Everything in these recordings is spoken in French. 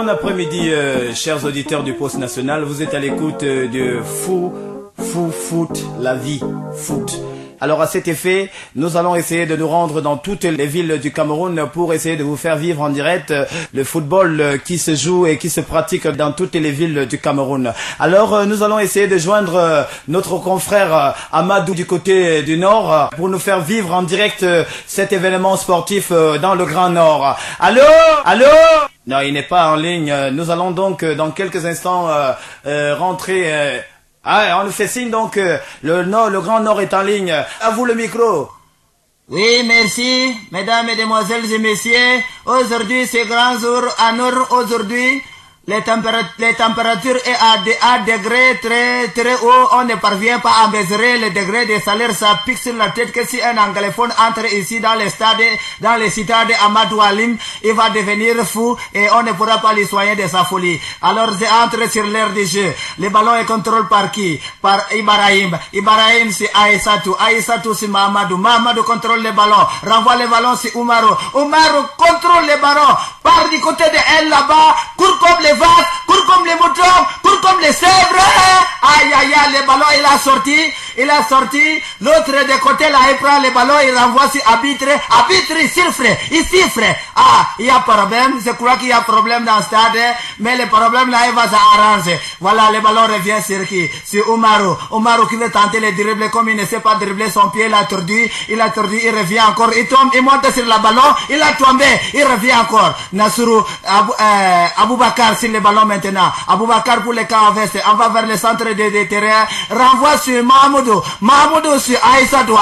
Bon après-midi, chers auditeurs du Poste National. Vous êtes à l'écoute de Foot, la vie, foot. Alors à cet effet, nous allons essayer de nous rendre dans toutes les villes du Cameroun pour essayer de vous faire vivre en direct le football qui se joue et qui se pratique dans toutes les villes du Cameroun. Alors nous allons essayer de joindre notre confrère Amadou du côté du Nord pour nous faire vivre en direct cet événement sportif dans le Grand Nord. Allô? Non, il n'est pas en ligne. Nous allons donc dans quelques instants rentrer... on nous fait signe donc le Grand Nord est en ligne. À vous le micro. Oui, merci, mesdames, mesdemoiselles et messieurs. Aujourd'hui, c'est grand jour à Nord. Aujourd'hui, les températures est à degrés très haut. On ne parvient pas à mesurer le degré de salaire. Ça pique sur la tête que si un anglophone entre ici dans les stades Amadou Alim, il va devenir fou et on ne pourra pas lui soigner de sa folie. Alors, c'est entre sur l'air du jeu. Le ballon est contrôlé par qui? Par Ibrahim. Ibrahim, c'est Aïssatou. Aïssatou, c'est Mahamadou. Mahamadou contrôle le ballon. Renvoie le ballon, c'est Oumarou. Oumarou contrôle le ballon. Part du côté de elle là-bas. Court comme les vaches, court comme les moutons, court comme les zèbres. Aïe, aïe, aïe, le ballon, il a sorti. L'autre de côté, là, il prend le ballon, il renvoie sur arbitre. Arbitre, il siffle. Ah, il y a problème. Je crois qu'il y a problème dans le stade. Mais le problème, là, il va s'arranger. Voilà, le ballon revient sur qui? Sur Oumarou. Oumarou qui veut tenter le dribble, comme il ne sait pas dribbler son pied, il a tordu, il revient encore. Il tombe, il monte sur le ballon, il a tombé, il revient encore. Nassourou, Aboubakar sur le ballon maintenant. Aboubakar pour les camps veste. On va vers le centre de terrain. Renvoie sur Mahamoudou sur Aïssatou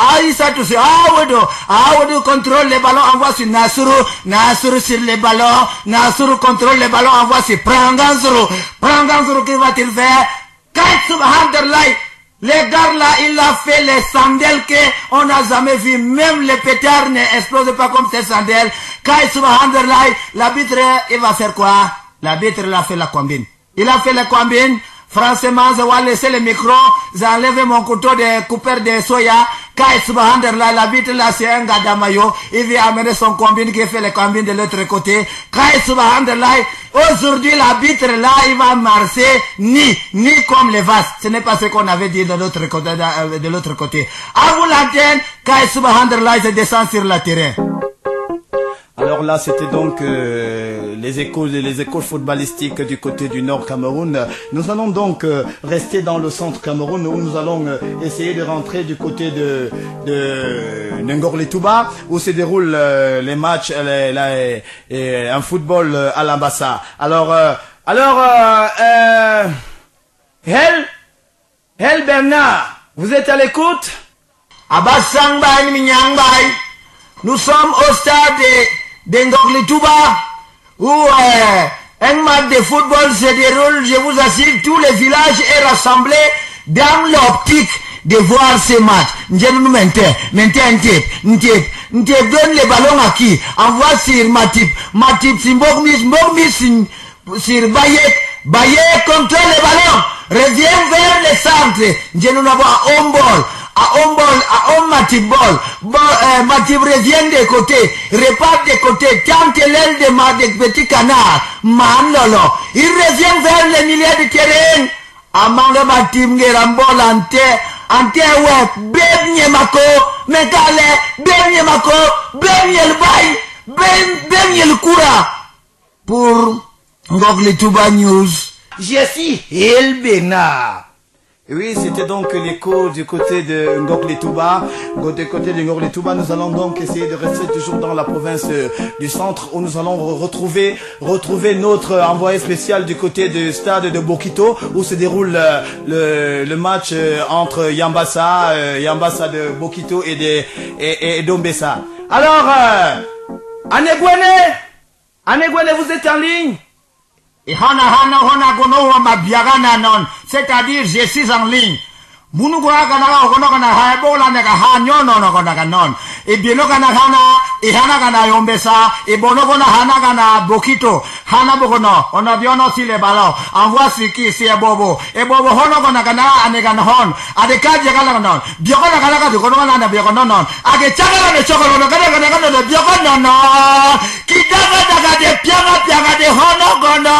sur Aoudou contrôle le ballon. Envoie sur Nassourou sur le ballon. Nassourou contrôle le ballon. Envoie sur Pranganzuru qui va-t-il faire? Les gars là, il a fait les sandales que on n'a jamais vu. Même les pétards n'explosent pas comme ces sandales. L'arbitre, il va faire quoi? L'arbitre, il a fait la combine. Franchement, je vais laisser le micro. J'enlève mon couteau de coupeur de soya. L'arbitre là, c'est un gars d'Amayo. Il vient amener son combine qui fait le combine de l'autre côté. Aujourd'hui, l'arbitre là, il va marcher ni comme les vases. Ce n'est pas ce qu'on avait dit de l'autre côté. À vous l'antenne, il se descend sur le terrain. Alors là, c'était donc les écoles footballistiques du côté du Nord Cameroun. Nous allons donc rester dans le centre Cameroun où nous allons essayer de rentrer du côté de Ngorletouba où se déroulent les matchs, un football à l'ambassade. Alors, Hel Bernard, vous êtes à l'écoute? Nous sommes au stade de Ngorletouba où un match de football se déroule. Je vous assure, tous les villages est rassemblé dans l'optique de voir ce match. Ntep donne le ballon à qui? Envoie sur Matip sur Bayek contrôle le ballon. Revient vers le centre. Nous avons à Matip revient de côté, repart de côté, tente l'aile de petit canard, Manlolo. Il revient vers le milieu de terrain. Amang Matip Ngerambol ante web, benye mako, metale, benye mako, benye le bail, benye le coura. Pour Ngorletouba News. Je suis El Bernard. Oui, c'était donc l'écho du côté de Ngorletouba. Du côté de Ngorletouba, nous allons donc essayer de rester toujours dans la province du centre où nous allons retrouver notre envoyé spécial du côté du stade de Bokito où se déroule le match entre Yambassa de Bokito et Dombessa. Alors, Anegwene, vous êtes en ligne? C'est-à-dire, je et bieno gana hana, et hana gana yombesa, et bono gona hana gana bokito, hana bogono, on a bien aussi les ballons, envoie ce qui, c'est bobo, et bobo hono gona gana, anegana hon, adeka diagana non, biogana gana de gona na biogono non, agechagana de chogolo gana de biogono non, kitaga daga de piaga de hono gono,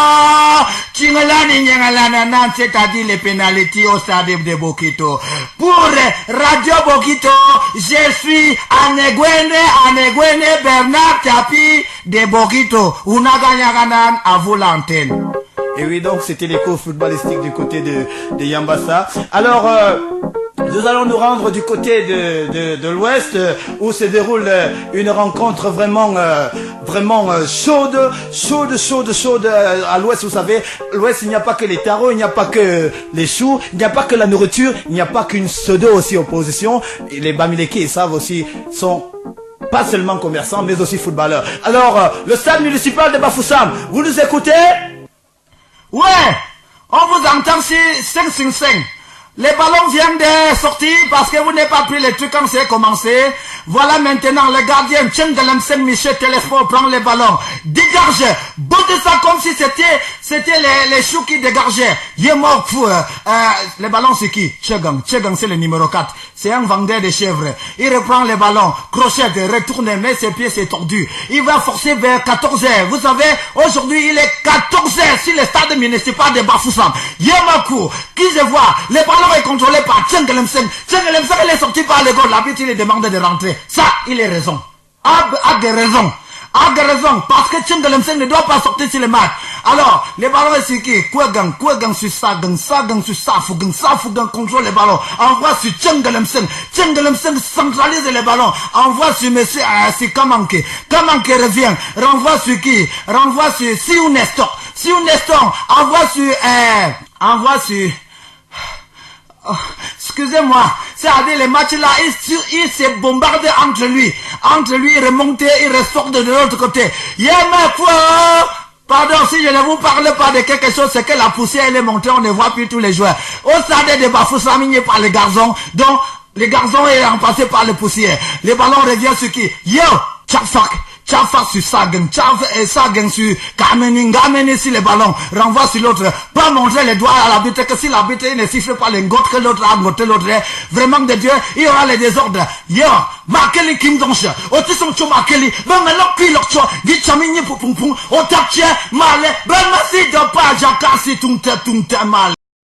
chingalani nyangalana nan, c'est-à-dire les pénalités au stade de Bokito. Pour Radio Bokito, je suis Anegwene Bernard Tapi de Bokito. Unaganyaganan à vous l'antenne. Et oui, donc c'était l'écho footballistique du côté de Yambassa. Alors, nous allons nous rendre du côté de l'Ouest où se déroule une rencontre vraiment chaude à l'Ouest. Vous savez, l'Ouest, il n'y a pas que les tarots, il n'y a pas que les choux, il n'y a pas que la nourriture, il n'y a pas qu'une sodo aussi opposition. Et les Bamileke, ils savent aussi, sont pas seulement commerçants, mais aussi footballeurs. Alors, le stade municipal de Bafoussam, vous nous écoutez? Ouais, on vous entend si 5-5-5. Les ballons viennent de sortir parce que vous n'avez pas pris les trucs quand c'est commencé. Voilà maintenant le gardien Tchengalemsen Michel Telesport prend les ballons. Dégage. Bottez ça comme si c'était les choux qui dégageaient. Yémok fou. Les ballons c'est qui? Tchegang c'est le numéro 4. C'est un vendeur de chèvres. Il reprend les ballons. Crochette, retourne, mais ses pieds c'est tordu. Il va forcer vers 14h. Vous savez, aujourd'hui il est 14h sur le stade municipal de Bafoussam. Yémakou, qui se voit, les ballons est contrôlé par Tchengalemsen. Tchengalemsen, il est sorti par le goal. L'arbitre, il est demandé de rentrer. Ça, il a raison. A des raisons. A des raisons. Parce que Tchengalemsen ne doit pas sortir sur le match. Alors, les ballons, c'est qui? Kouegang sur Sagang sur Safougang contrôle les ballons. Envoie sur Tchengalemsen. Tchengalemsen centralise les ballons. Envoie sur monsieur, c'est Kamanke. Kamanke revient. Renvoie sur qui? Renvoie sur Siou Nestor. Envoie sur, oh, excusez-moi, c'est-à-dire les matchs là, il s'est bombardé entre lui, il remontait, il ressort de l'autre côté. Pardon, si je ne vous parle pas de quelque chose, c'est que la poussière elle est montée, on ne voit plus tous les joueurs. Au stade de Bafoussam, il n'y a pas les garçons, donc les garçons est remplacé par les poussières. Les ballons reviennent sur qui? Yo, Tchafak sur Sagan, Sagan sur Gameni sur les ballons, renvoie sur l'autre, pas montrer les doigts à l'arbitre, que si l'arbitre ne siffle pas les gouttes que l'autre a goûté l'autre, vraiment de Dieu, il y aura les désordres. Yo, Makeli Kim Dongche, Oti son cho Makeli, ben me l'okpi l'okcho, dit chamini pou, on t'a tient, malé, ben merci de pas, jacassi, tout mal.